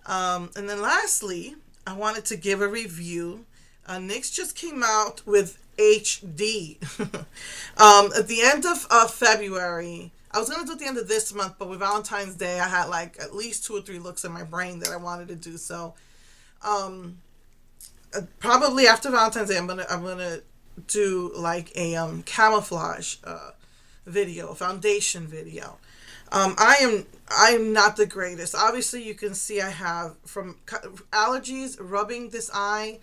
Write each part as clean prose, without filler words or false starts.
And then lastly, I wanted to give a review. NYX just came out with HD. At the end of February, I was going to do it at the end of this month, but with Valentine's Day, I had like at least two or three looks in my brain that I wanted to do. So um, probably after Valentine's Day, I'm gonna do like a camouflage video, a foundation video. I am not the greatest. Obviously, you can see I have from allergies rubbing this eye.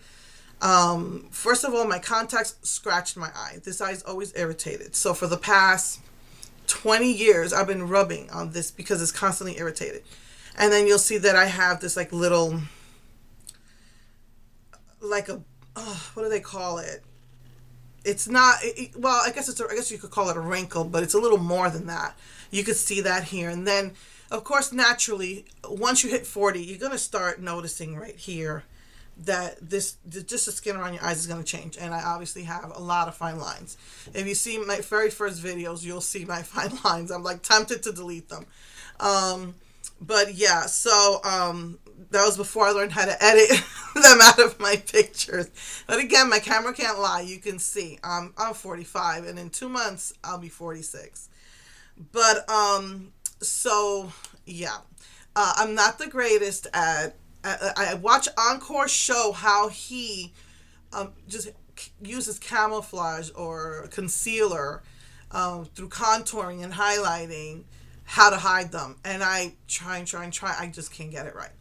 First of all, my contacts scratched my eye. This eye is always irritated. So for the past 20 years, I've been rubbing on this because it's constantly irritated. And then you'll see that I have this like little, like a, what do they call it? It's not, well, I guess you could call it a wrinkle, but it's a little more than that. You could see that here. And then, of course, naturally, once you hit 40, you're going to start noticing right here that just the skin around your eyes is going to change. And I obviously have a lot of fine lines. If you see my very first videos, you'll see my fine lines. I'm like tempted to delete them. But yeah, so that was before I learned how to edit them out of my pictures. But again, my camera can't lie. You can see I'm 45, and in 2 months I'll be 46. But so yeah, I'm not the greatest at. I watch Encore show how he just uses camouflage or concealer through contouring and highlighting, how to hide them. And I try and try and try. I just can't get it right.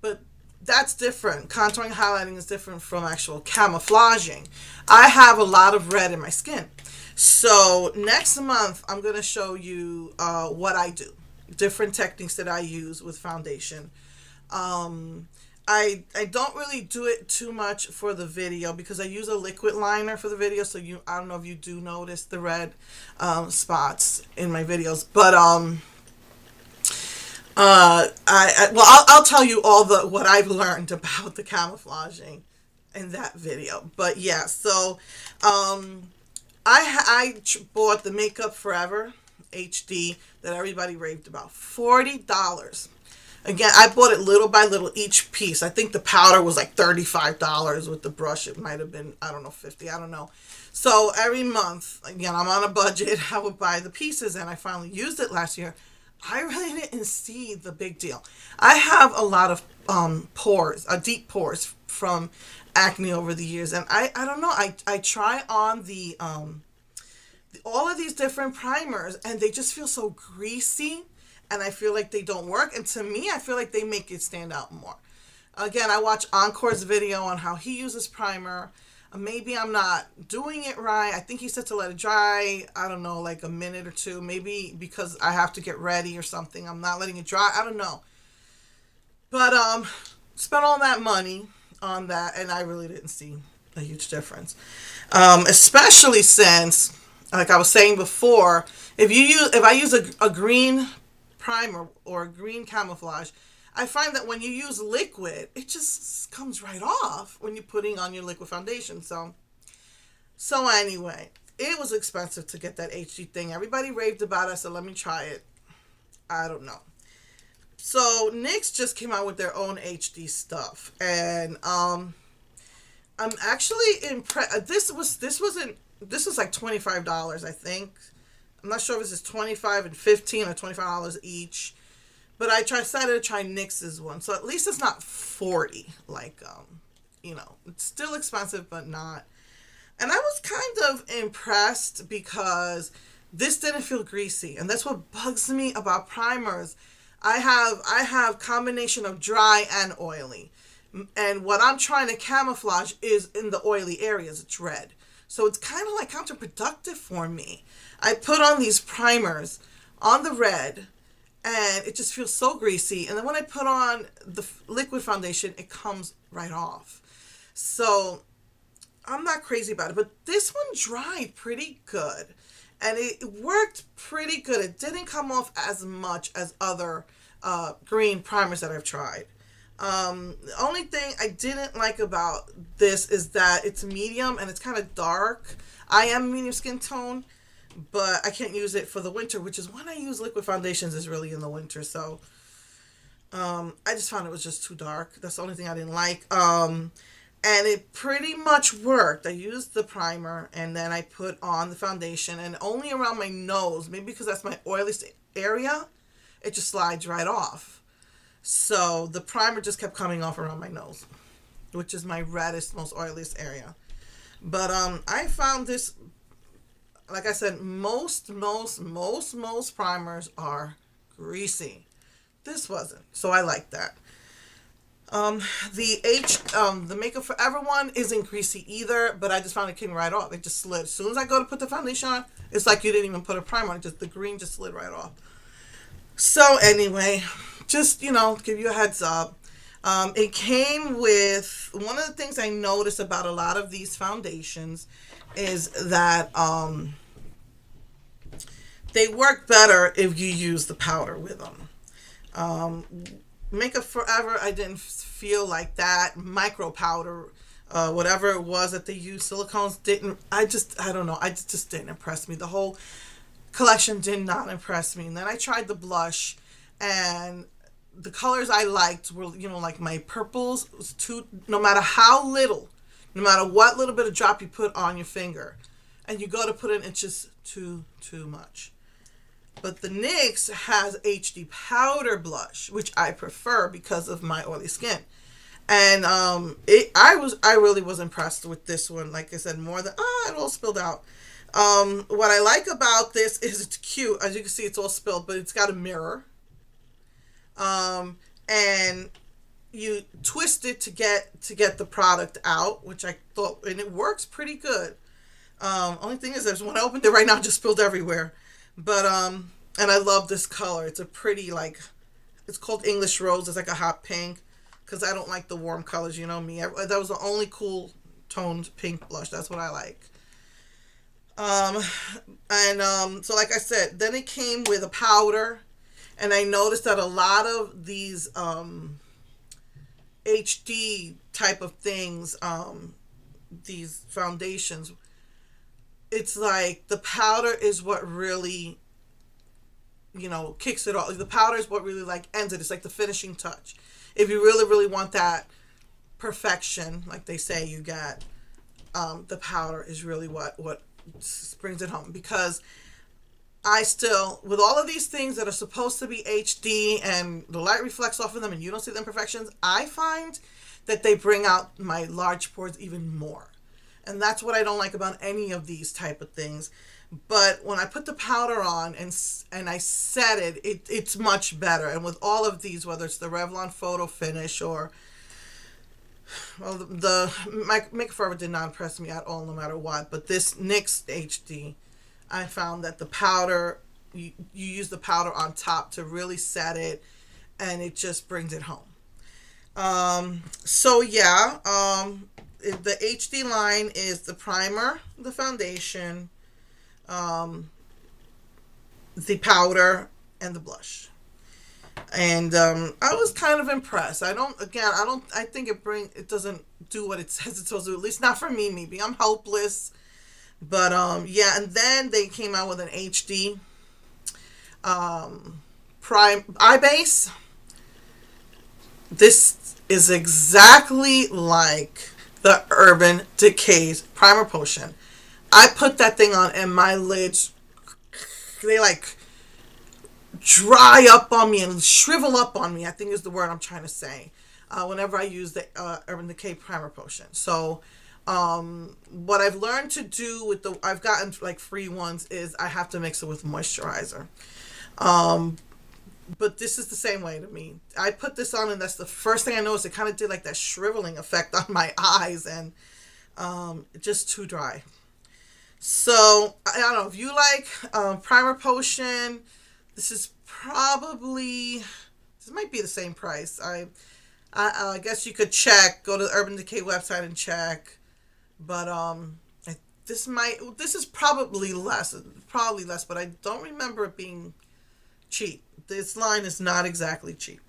But that's different. Contouring and highlighting is different from actual camouflaging. I have a lot of red in my skin. So next month, I'm going to show you what I do. Different techniques that I use with foundation. I don't really do it too much for the video because I use a liquid liner for the video. So I don't know if you do notice the red spots in my videos, but I'll tell you all what I've learned about the camouflaging in that video. But yeah, so I bought the Makeup Forever HD that everybody raved about. $40. Again, I bought it little by little, each piece. I think the powder was like $35 with the brush. It might have been, I don't know, 50, I don't know. So every month, again, I'm on a budget. I would buy the pieces, and I finally used it last year. I really didn't see the big deal. I have a lot of pores, deep pores from acne over the years, and I don't know. I try on the all of these different primers, and they just feel so greasy, and I feel like they don't work. And to me, I feel like they make it stand out more. Again, I watch Encore's video on how he uses primer. Maybe I'm not doing it right. I think he said to let it dry, I don't know, like a minute or two. Maybe because I have to get ready or something, I'm not letting it dry. I don't know. But spent all that money on that, and I really didn't see a huge difference. Especially since, like I was saying before, if I use a green primer or a green camouflage, I find that when you use liquid, it just comes right off when you're putting on your liquid foundation. So anyway, it was expensive to get that HD thing. Everybody raved about it, so let me try it. I don't know. So NYX just came out with their own HD stuff, and I'm actually impressed. This was like $25, I think. I'm not sure if this is $25 and $15 or $25 each. But I decided to try NYX's one. So at least it's not 40. Like, it's still expensive, but not. And I was kind of impressed because this didn't feel greasy. And that's what bugs me about primers. I have combination of dry and oily. And what I'm trying to camouflage is in the oily areas. It's red. So it's kind of like counterproductive for me. I put on these primers on the red, and it just feels so greasy. And then when I put on the liquid foundation, it comes right off. So I'm not crazy about it. But this one dried pretty good. And it worked pretty good. It didn't come off as much as other green primers that I've tried. The only thing I didn't like about this is that it's medium and it's kind of dark. I am medium skin tone, but I can't use it for the winter, which is when I use liquid foundations, is really in the winter. So I just found it was just too dark. That's the only thing I didn't like. And it pretty much worked. I used the primer and then I put on the foundation, and only around my nose, maybe because that's my oiliest area, it just slides right off. So the primer just kept coming off around my nose, which is my reddest, most oiliest area. But I found this, like I said, most primers are greasy. This wasn't, so I like that. The Makeup Forever one isn't greasy either, but I just found it came right off. It just slid. As soon as I go to put the foundation on, it's like you didn't even put a primer on. Just the green just slid right off. So anyway, just, give you a heads up. It came with, one of the things I noticed about a lot of these foundations is that they work better if you use the powder with them. Makeup Forever, I didn't feel like that. Micro powder, whatever it was that they used, silicones I don't know. It just didn't impress me. The whole collection did not impress me. And then I tried the blush, and the colors I liked were, like my purples was too, no matter how little, no matter what little bit of drop you put on your finger, and you go to put it in, it's just too much. But the NYX has HD powder blush, which I prefer because of my oily skin. And I really was impressed with this one. Like I said, more than, it all spilled out. What I like about this is it's cute. As you can see, it's all spilled, but it's got a mirror. And you twist it to get the product out, which I thought, and it works pretty good. Only thing is, when I opened it right now, it just spilled everywhere. But, and I love this color. It's a pretty, it's called English Rose. It's like a hot pink, because I don't like the warm colors. You know me. That was the only cool toned pink blush. That's what I like. So like I said, then it came with a powder, and I noticed that a lot of these, HD type of things, these foundations, it's like the powder is what really, kicks it off. The powder is what really ends it. It's like the finishing touch. If you really, really want that perfection, like they say, you got, the powder is really what brings it home. Because I still, with all of these things that are supposed to be HD and the light reflects off of them and you don't see the imperfections, I find that they bring out my large pores even more. And that's what I don't like about any of these type of things. But when I put the powder on and I set it, it's much better. And with all of these, whether it's the Revlon Photo Finish or, well, my Makeup Forever did not impress me at all, no matter what. But this NYX HD, I found that the powder, you use the powder on top to really set it, and it just brings it home. So yeah, the HD line is the primer, the foundation, the powder, and the blush. And I was kind of impressed. I think it doesn't do what it says it's supposed to do, at least not for me. Maybe I'm hopeless. But yeah, and then they came out with an HD prime eye base. This is exactly like the Urban Decay's primer potion. I put that thing on and my lids, they dry up on me and shrivel up on me, I think is the word I'm trying to say, whenever I use the Urban Decay primer potion. So what I've learned to do with I've gotten free ones, is I have to mix it with moisturizer. But this is the same way to me. I put this on and that's the first thing I noticed. It kind of did that shriveling effect on my eyes, and just too dry. So I don't know if you like primer potion. This might be the same price. I guess you could check, go to the Urban Decay website and check. But this is probably less, but I don't remember it being cheap. This line is not exactly cheap.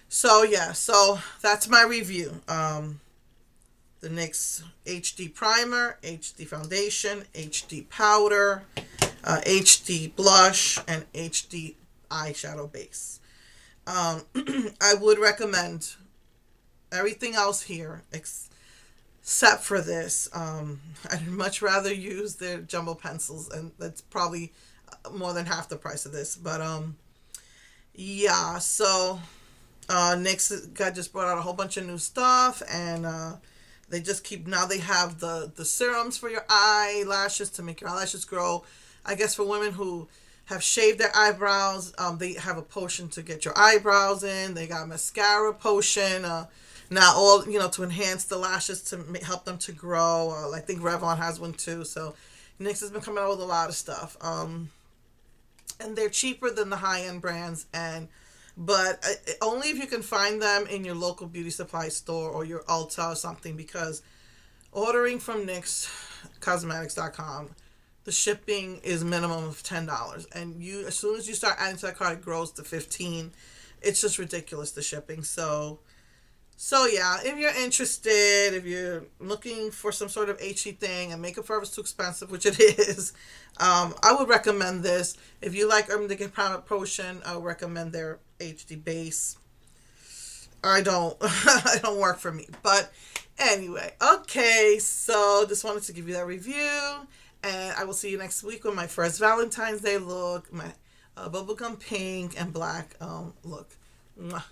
So yeah, so that's my review. The NYX HD primer, HD foundation, HD powder, HD blush, and HD eyeshadow base. I would recommend everything else here except for this. I'd much rather use their jumbo pencils, and that's probably more than half the price of this. But yeah. So NYX got just brought out a whole bunch of new stuff, and they just keep now. They have the serums for your eyelashes to make your eyelashes grow. I guess for women who have shaved their eyebrows, they have a potion to get your eyebrows in. They got mascara potion. Now all to enhance the lashes to help them to grow. I think Revlon has one too. So NYX has been coming out with a lot of stuff. And they're cheaper than the high end brands, but only if you can find them in your local beauty supply store or your Ulta or something, because ordering from NYXcosmetics.com, the shipping is minimum of $10, and as soon as you start adding to that cart, it grows to $15. It's just ridiculous, the shipping. So yeah, if you're interested, if you're looking for some sort of HE thing and makeup forever is too expensive, which it is, I would recommend this. If you like Urban Decay Primer Potion, I would recommend their HD base. I don't, it don't work for me. But anyway, okay, so just wanted to give you that review, and I will see you next week with my first Valentine's Day look, my bubblegum pink and black look. Mwah.